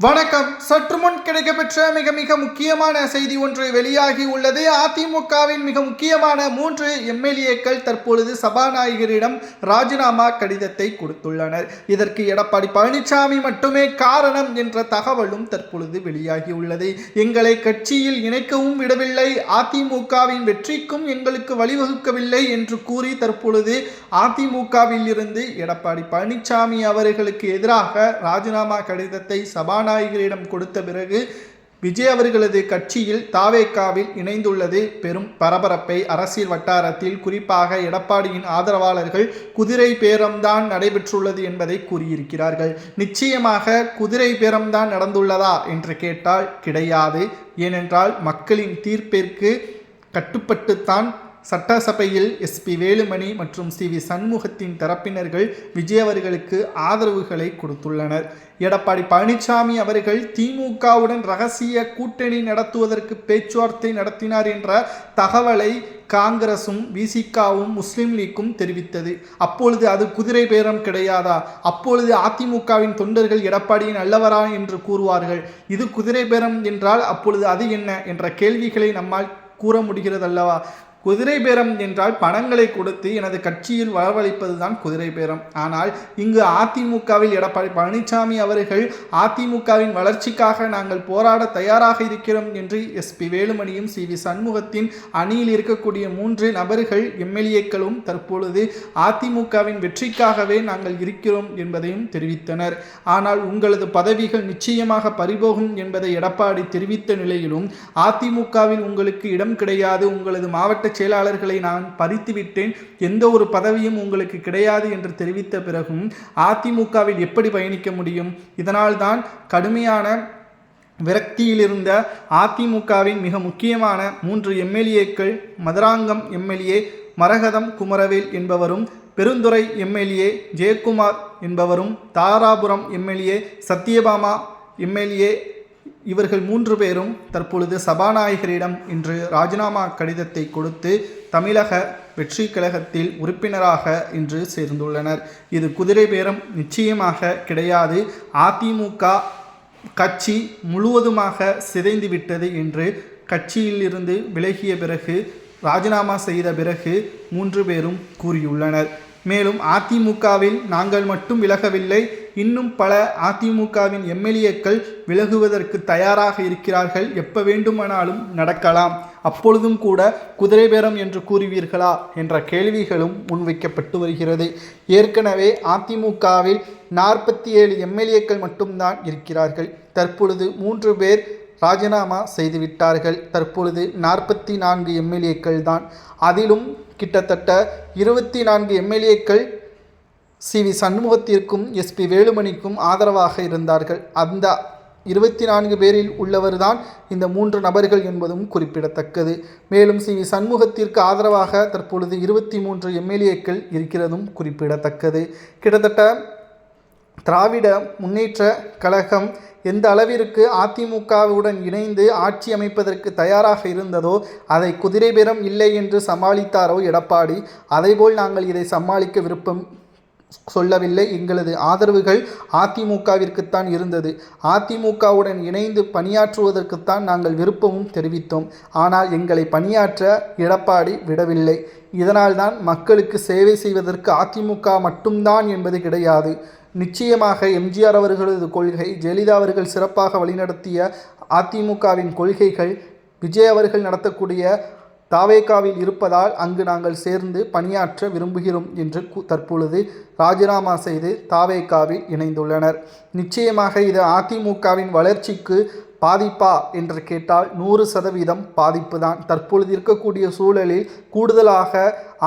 வணக்கம். சற்று முன் கிடைக்கப்பெற்ற மிக மிக முக்கியமான செய்தி ஒன்று வெளியாகி உள்ளது. அதிமுகவின் மிக முக்கியமான 3 எம்எல்ஏக்கள் தற்பொழுது சபாநாயகரிடம் ராஜினாமா கடிதத்தை கொடுத்துள்ளனர். இதற்கு எடப்பாடி பழனிசாமி மட்டுமே காரணம் என்ற தகவலும் தற்பொழுது வெளியாகி உள்ளது. எங்களை கட்சியில் இணைக்கவும் விடவில்லை, அதிமுகவின் வெற்றிக்கும் எங்களுக்கு வழிவகுக்கவில்லை என்று கூறி தற்பொழுது அதிமுகவில் இருந்து எடப்பாடி பழனிசாமி அவர்களுக்கு எதிராக ராஜினாமா கடிதத்தை சபாநாயகரிடம் கொடுத்த பிறகு விஜய் அவர்களது கட்சியில் தாவேகாவில் இணைந்துள்ளது பெரும் பரபரப்பை அரசியல் வட்டாரத்தில் குறிப்பாக எடப்பாடியின் ஆதரவாளர்கள் குதிரை பேரம்தான் நடைபெற்றுள்ளது என்பதை கூறியிருக்கிறார்கள். நிச்சயமாக குதிரை பேரம்தான் நடந்துள்ளதா என்று கேட்டால் கிடையாது. ஏனென்றால் மக்களின் தீர்ப்பிற்கு கட்டுப்பட்டுத்தான் சட்டசபையில் எஸ்பி வேலுமணி மற்றும் சி.வி. சண்முகத்தின் தரப்பினர்கள் விஜய் அவர்களுக்கு ஆதரவுகளை கொடுத்துள்ளனர். எடப்பாடி பழனிசாமி அவர்கள் திமுகவுடன் ரகசிய கூட்டணி நடத்துவதற்கு பேச்சுவார்த்தை நடத்தினார் என்ற தகவலை காங்கிரசும் விசிகாவும் முஸ்லீம் லீக்கும் தெரிவித்தது. அப்பொழுது அது குதிரை பேரம் கிடையாதா? அப்பொழுது அதிமுகவின் தொண்டர்கள் எடப்பாடியின் நல்லவரா என்று கூறுவார்கள். இது குதிரை பேரம் என்றால் அப்பொழுது அது என்ன என்ற கேள்விகளை நம்மால் கூற முடிகிறதல்லவா? குதிரை பேரம் என்றால் பணங்களை கொடுத்து எனது கட்சியில் வரவழைப்பதுதான் குதிரை பேரம். ஆனால் இங்கு அதிமுகவில் எடப்பாடி பழனிசாமி அவர்கள் அதிமுகவின் வளர்ச்சிக்காக நாங்கள் போராட தயாராக இருக்கிறோம் என்று எஸ்பி வேலுமணியும் சி.வி. சண்முகத்தின் அணியில் இருக்கக்கூடிய 3 நபர்கள் எம்எல்ஏக்களும் தற்பொழுது அதிமுகவின் வெற்றிக்காகவே நாங்கள் இருக்கிறோம் என்பதையும் தெரிவித்தனர். ஆனால் உங்களது பதவிகள் நிச்சயமாக பறிபோகும் என்பதை எடப்பாடி தெரிவித்த நிலையிலும் அதிமுகவில் உங்களுக்கு இடம் கிடையாது, உங்களது மாவட்ட செயலாளர்களை நான் பறித்துவிட்டேன், எந்த ஒரு பதவியும் உங்களுக்கு கிடையாது என்று தெரிவித்த பிறகும் அதிமுகவில் எப்படி பயணிக்க முடியும்? இதனால்தான் கடுமையான விரக்தியில் இருந்த அதிமுகவின் மிக முக்கியமான 3 எம்எல்ஏக்கள் மதுராங்கம் எம்எல்ஏ மரகதம் குமரவேல் என்பவரும், பெருந்துறை எம்எல்ஏ ஜெயக்குமார் என்பவரும், தாராபுரம் எம்எல்ஏ சத்யபாமா எம்எல்ஏ இவர்கள் 3 பேரும் தற்பொழுது சபாநாயகரிடம் இன்று ராஜினாமா கடிதத்தை கொடுத்து தமிழக வெற்றி கழகத்தில் உறுப்பினராக இன்று சேர்ந்துள்ளனர். இது குதிரை பேரம் நிச்சயமாக கிடையாது. அதிமுக கட்சி முழுவதுமாக சிதைந்துவிட்டது என்று கட்சியில் இருந்து விலகிய பிறகு ராஜினாமா செய்த பிறகு 3 பேரும் கூறியுள்ளனர். மேலும் அதிமுகவில் நாங்கள் மட்டும் விலகவில்லை, இன்னும் பல அதிமுகவின் எம்எல்ஏக்கள் விலகுவதற்கு தயாராக இருக்கிறார்கள், எப்போ வேண்டுமானாலும் நடக்கலாம், அப்பொழுதும் கூட குதிரை பேரம் என்று கூறுவீர்களா என்ற கேள்விகளும் முன்வைக்கப்பட்டு வருகிறது. ஏற்கனவே அதிமுகவில் 47 எம்எல்ஏக்கள் மட்டும்தான் இருக்கிறார்கள். தற்பொழுது 3 பேர் ராஜினாமா செய்துவிட்டார்கள். தற்பொழுது 44 எம்எல்ஏக்கள் தான். அதிலும் கிட்டத்தட்ட 24 எம்எல்ஏக்கள் சி.வி. சண்முகத்திற்கும் எஸ்பி வேலுமணிக்கும் ஆதரவாக இருந்தார்கள். அந்த 24 பேரில் உள்ளவர்தான் இந்த 3 நபர்கள் என்பதும் குறிப்பிடத்தக்கது. மேலும் சி.வி. சண்முகத்திற்கு ஆதரவாக தற்பொழுது 23 எம்எல்ஏக்கள் இருக்கிறதும் குறிப்பிடத்தக்கது. கிட்டத்தட்ட திராவிட முன்னேற்ற கழகம் எந்த அளவிற்கு அதிமுகவுடன் இணைந்து ஆட்சி அமைப்பதற்கு தயாராக இருந்ததோ அதை குதிரை பேரம் இல்லை என்று சமாளித்தாரோ எடப்பாடி, அதேபோல் நாங்கள் இதை சமாளிக்க விருப்பம் சொல்லவில்லை. எங்களது ஆதரவுகள் அதிமுகவிற்குத்தான் இருந்தது. அதிமுகவுடன் இணைந்து பணியாற்றுவதற்குத்தான் நாங்கள் விருப்பமும் தெரிவித்தோம். ஆனால் எங்களை பணியாற்ற எடப்பாடி விடவில்லை. இதனால்தான் மக்களுக்கு சேவை செய்வதற்கு அதிமுக மட்டும்தான் என்பது கிடையாது. நிச்சயமாக எம்ஜிஆர் அவர்களது கொள்கை, ஜெயலலிதா அவர்கள் சிறப்பாக வழிநடத்திய அதிமுகவின் கொள்கைகள் விஜய் அவர்கள் நடத்தக்கூடிய தாவேகாவில் இருப்பதால் அங்கு நாங்கள் சேர்ந்து பணியாற்ற விரும்புகிறோம் என்று தற்பொழுது ராஜினாமா செய்து தாவேகாவில் இணைந்துள்ளனர். நிச்சயமாக இது அதிமுகவின் வளர்ச்சிக்கு பாதிப்பா என்று கேட்டால் 100% பாதிப்பு தான். தற்பொழுது இருக்கக்கூடிய சூழலில் கூடுதலாக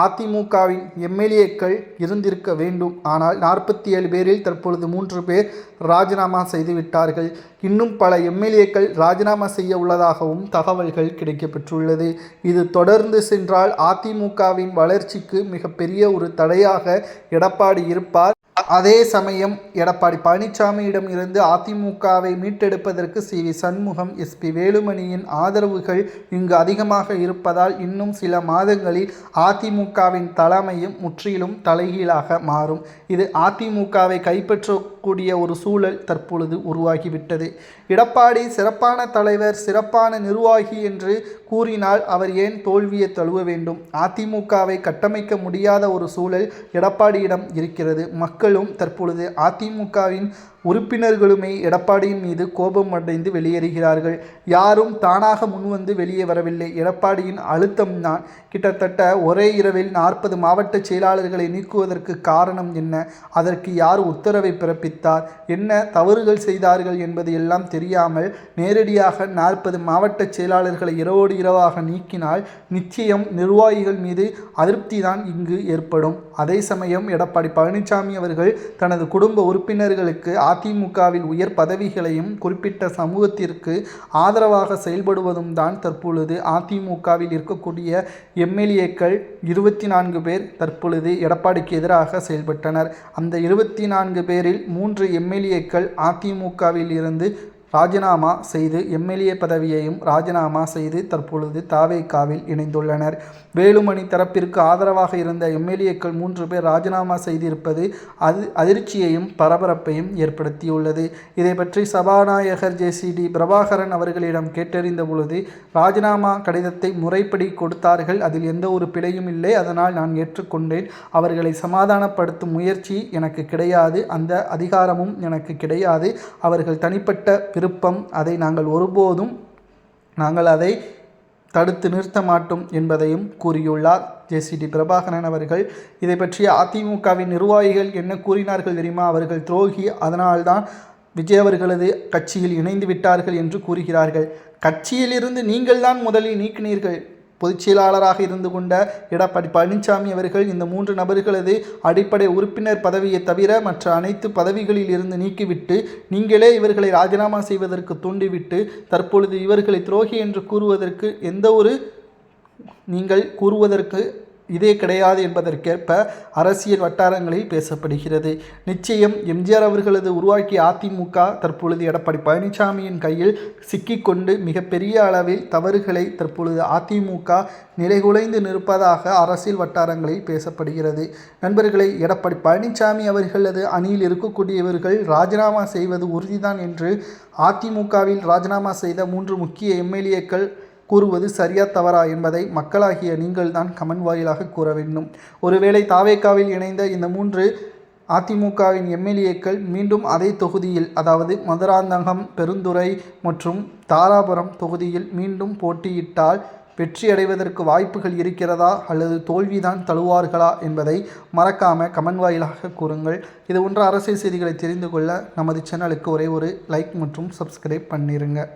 அதிமுகவின் எம்எல்ஏக்கள் இருந்திருக்க வேண்டும். ஆனால் 47 பேரில் தற்பொழுது 3 பேர் ராஜினாமா செய்துவிட்டார்கள். இன்னும் பல எம்எல்ஏக்கள் ராஜினாமா செய்ய உள்ளதாகவும் தகவல்கள் கிடைக்கப்பெற்றுள்ளது. இது தொடர்ந்து சென்றால் அதிமுகவின் வளர்ச்சிக்கு மிகப்பெரிய ஒரு தடையாக எடப்பாடி இருப்பார். அதே சமயம் எடப்பாடி பழனிசாமியிடம் இருந்து அதிமுகவை மீட்டெடுப்பதற்கு சி.வி. சண்முகம், எஸ்பி வேலுமணியின் ஆதரவுகள் இங்கு அதிகமாக இருப்பதால் இன்னும் சில மாதங்களில் அதிமுகவின் தலைமையும் முற்றிலும் தலைகீழாக மாறும். இது அதிமுகவை கைப்பற்ற இருக்கக்கூடிய ஒரு சூழல் தற்பொழுது உருவாகிவிட்டது. எடப்பாடி சிறப்பான தலைவர், சிறப்பான நிர்வாகி என்று கூறினால் அவர் ஏன் தோல்வியை தழுவ வேண்டும்? அதிமுகவை கட்டமைக்க முடியாத ஒரு சூழல் எடப்பாடியிடம் இருக்கிறது. மக்களும் தற்பொழுது அதிமுகவின் உறுப்பினர்களுமே எடப்பாடியின் மீது கோபம் அடைந்து வெளியேறுகிறார்கள். யாரும் தானாக முன்வந்து வெளியே வரவில்லை. எடப்பாடியின் அழுத்தம்தான். கிட்டத்தட்ட ஒரே இரவில் 40 மாவட்ட செயலாளர்களை நீக்குவதற்கு காரணம் என்ன? அதற்கு யார் உத்தரவை பிறப்பித்தார்? என்ன தவறுகள் செய்தார்கள் என்பது எல்லாம் தெரியாமல் நேரடியாக 40 மாவட்ட செயலாளர்களை இரவோடு இரவாக நீக்கினால் நிச்சயம் நிர்வாகிகள் மீது அதிருப்தி தான் இங்கு ஏற்படும். அதே சமயம் எடப்பாடி பழனிசாமி அவர்கள் தனது குடும்ப உறுப்பினர்களுக்கு அதிமுகவில் உயர் பதவிகளையும் குறிப்பிட்ட சமூகத்திற்கு ஆதரவாக செயல்படுவதும் தான் தற்பொழுது அதிமுகவில் இருக்கக்கூடிய எம்எல்ஏக்கள் 24 பேர் தற்பொழுது எடப்பாடிக்கு எதிராக செயல்பட்டனர். அந்த 24 பேரில் 3 எம்எல்ஏக்கள் அதிமுகவில் இருந்து ராஜினாமா செய்து எம்எல்ஏ பதவியையும் ராஜினாமா செய்து தற்பொழுது தாவேகாவில் இணைந்துள்ளனர். வேலுமணி தரப்பிற்கு ஆதரவாக இருந்த எம்எல்ஏக்கள் 3 பேர் ராஜினாமா செய்திருப்பது அதிர்ச்சியையும் பரபரப்பையும் ஏற்படுத்தியுள்ளது. இதை பற்றி சபாநாயகர் JCD பிரபாகரன் அவர்களிடம் கேட்டறிந்த பொழுது, ராஜினாமா கடிதத்தை முறைப்படி கொடுத்தார்கள், அதில் எந்த ஒரு பிழையும் இல்லை, அதனால் நான் ஏற்றுக்கொண்டேன். அவர்களை சமாதானப்படுத்தும் முயற்சி எனக்கு கிடையாது, அந்த அதிகாரமும் எனக்கு கிடையாது. அவர்கள் தனிப்பட்ட விருப்பம், அதை நாங்கள் அதை தடுத்து நிறுத்த மாட்டோம் என்பதையும் கூறியுள்ளார் JCD பிரபாகரன் அவர்கள். இதை பற்றி அதிமுகவின் நிர்வாகிகள் என்ன கூறினார்கள் தெரியுமா? அவர்கள் துரோகி, அதனால்தான் விஜய் அவர்களது கட்சியில் இணைந்து விட்டார்கள் என்று கூறுகிறார்கள். கட்சியிலிருந்து நீங்கள் தான் முதலில் நீக்கினீர்கள். பொதுச் செயலாளராக இருந்து கொண்ட எடப்பாடி பழனிசாமி அவர்கள் இந்த 3 நபர்களது அடிப்படை உறுப்பினர் பதவியை தவிர மற்ற அனைத்து பதவிகளில் இருந்து நீக்கிவிட்டு நீங்களே இவர்களை ராஜினாமா செய்வதற்கு தூண்டிவிட்டு தற்பொழுது இவர்களை துரோகி என்று கூறுவதற்கு நீங்கள் கூறுவதற்கு இதே கிடையாது என்பதற்கேற்ப அரசியல் வட்டாரங்களில் பேசப்படுகிறது. நிச்சயம் எம்ஜிஆர் அவர்களது உருவாக்கிய அதிமுக தற்பொழுது எடப்பாடி பழனிசாமியின் கையில் சிக்கிக்கொண்டு மிகப்பெரிய அளவில் தவறுகளை தற்பொழுது அதிமுக நிலைகுலைந்து நிற்பதாக அரசியல் வட்டாரங்களில் பேசப்படுகிறது. நண்பர்களை, எடப்பாடி பழனிசாமி அவர்களது அணியில் இருக்கக்கூடியவர்கள் ராஜினாமா செய்வது உறுதிதான் என்று அதிமுகவில் ராஜினாமா செய்த 3 முக்கிய எம்எல்ஏக்கள் கூறுவது சரியா தவறா என்பதை மக்களாகிய நீங்கள் தான் கமெண்ட் வாயிலாக கூற வேண்டும். ஒருவேளை தாவேகாவில் இணைந்த இந்த 3 அதிமுகவின் எம்எல்ஏக்கள் மீண்டும் அதே தொகுதியில், அதாவது மதுராந்தகம், பெருந்துறை மற்றும் தாராபுரம் தொகுதியில் மீண்டும் போட்டியிட்டால் வெற்றி அடைவதற்கு வாய்ப்புகள் இருக்கிறதா அல்லது தோல்விதான் தழுவார்களா என்பதை மறக்காமல் கமெண்ட் வாயிலாக கூறுங்கள். இது போன்ற அரசியல் செய்திகளை தெரிந்து கொள்ள நமது சேனலுக்கு ஒரே ஒரு லைக் மற்றும் சப்ஸ்கிரைப் பண்ணிடுங்க.